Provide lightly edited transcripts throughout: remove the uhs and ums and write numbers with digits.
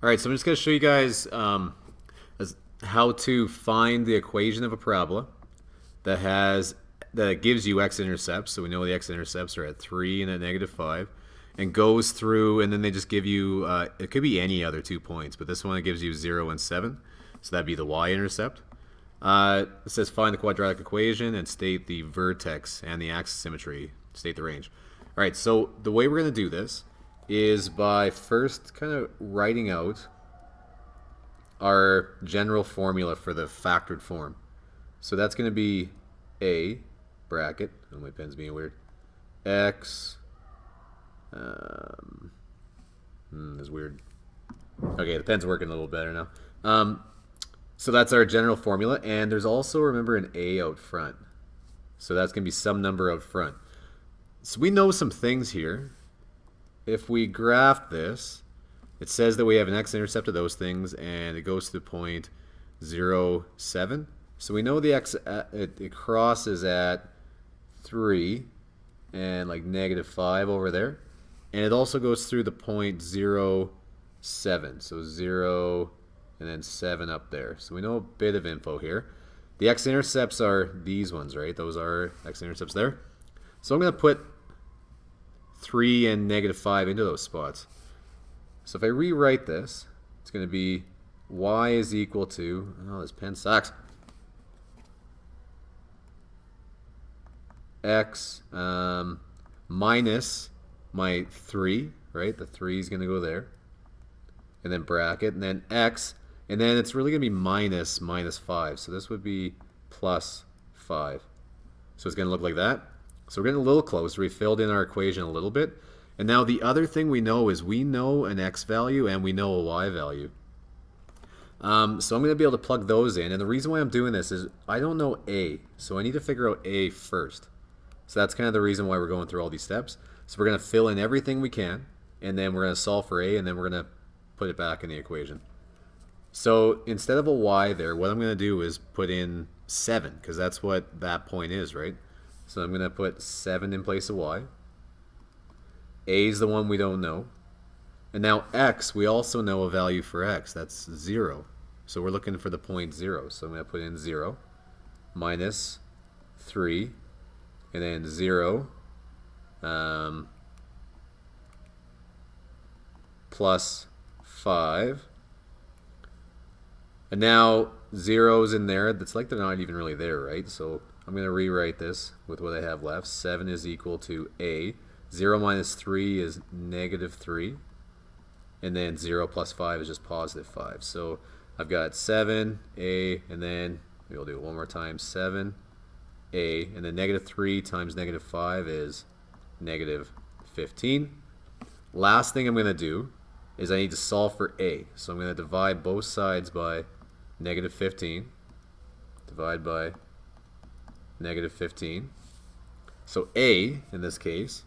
All right, so I'm just going to show you guys how to find the equation of a parabola that gives you x-intercepts. So we know the x-intercepts are at 3 and at -5, and goes through, and then they just give you, it could be any other 2 points, but this one it gives you 0 and 7. So that'd be the y-intercept. It says find the quadratic equation and state the vertex and the axis symmetry, state the range. All right, so the way we're going to do this is by first kind of writing out our general formula for the factored form. So that's going to be a bracket, oh my pen's being weird, x, that's weird. Okay, the pen's working a little better now. So that's our general formula, and there's also, remember, an a out front. So that's going to be some number out front. So we know some things here. If we graph this, it says that we have an x-intercept of those things, and it goes to the point 0, 7. So we know the x, it crosses at 3 and like -5 over there. And it also goes through the point 0, 7. So 0 and then 7 up there. So we know a bit of info here. The x-intercepts are these ones, right? Those are x-intercepts there. So I'm going to put 3 and -5 into those spots. So if I rewrite this, it's going to be y is equal to, oh, this pen sucks, x minus my 3, right? The 3 is going to go there. And then bracket, and then x, and then it's really going to be minus 5. So this would be plus 5. So it's going to look like that. So we're getting a little closer. We filled in our equation a little bit. And now the other thing we know is we know an x value and we know a y value. So I'm going to be able to plug those in. And the reason why I'm doing this is I don't know a. So I need to figure out a first. So that's kind of the reason why we're going through all these steps. So we're going to fill in everything we can. And then we're going to solve for a. And then we're going to put it back in the equation. So instead of a y there, what I'm going to do is put in 7. Because that's what that point is, right? So I'm going to put 7 in place of y. A is the one we don't know. And now x, we also know a value for x. That's 0. So we're looking for the point 0. So I'm going to put in 0 minus 3 and then 0 plus 5. And now 0's in there. That's like they're not even really there, right? So I'm going to rewrite this with what I have left. 7 is equal to a. 0 minus 3 is -3. And then 0 plus 5 is just +5. So I've got 7, a, and then we'll do it one more time. 7, a, and then -3 times -5 is -15. Last thing I'm going to do is I need to solve for a. So I'm going to divide both sides by -15. Divide by -15. So a, in this case,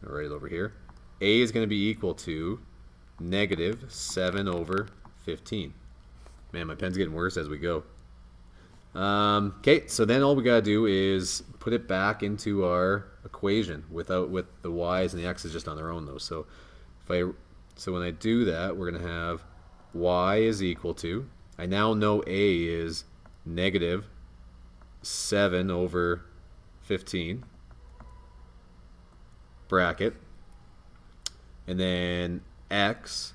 I'll write it over here, a is going to be equal to -7/15. Man, my pen's getting worse as we go. Okay, so then all we got to do is put it back into our equation with the y's and the x's just on their own, though. So when I do that, we're going to have y is equal to, I now know a is -7/15, bracket, and then x,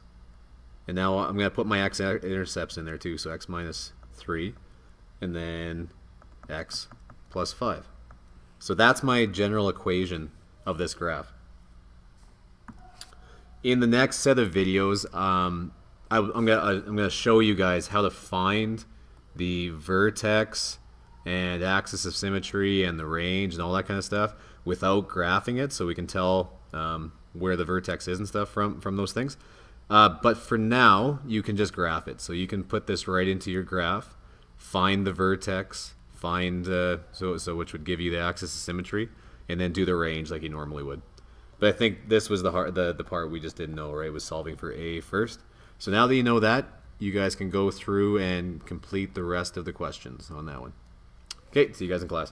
and now I'm going to put my x-intercepts in there too, so x minus 3, and then x plus 5. So that's my general equation of this graph. In the next set of videos, I'm gonna show you guys how to find the vertex and axis of symmetry and the range and all that kind of stuff without graphing it, so we can tell where the vertex is and stuff from those things. But for now, you can just graph it. So you can put this right into your graph, find the vertex, find so which would give you the axis of symmetry, and then do the range like you normally would. But I think this was the part we just didn't know, right? Was solving for a first. So now that you know that, you guys can go through and complete the rest of the questions on that one. Okay, see you guys in class.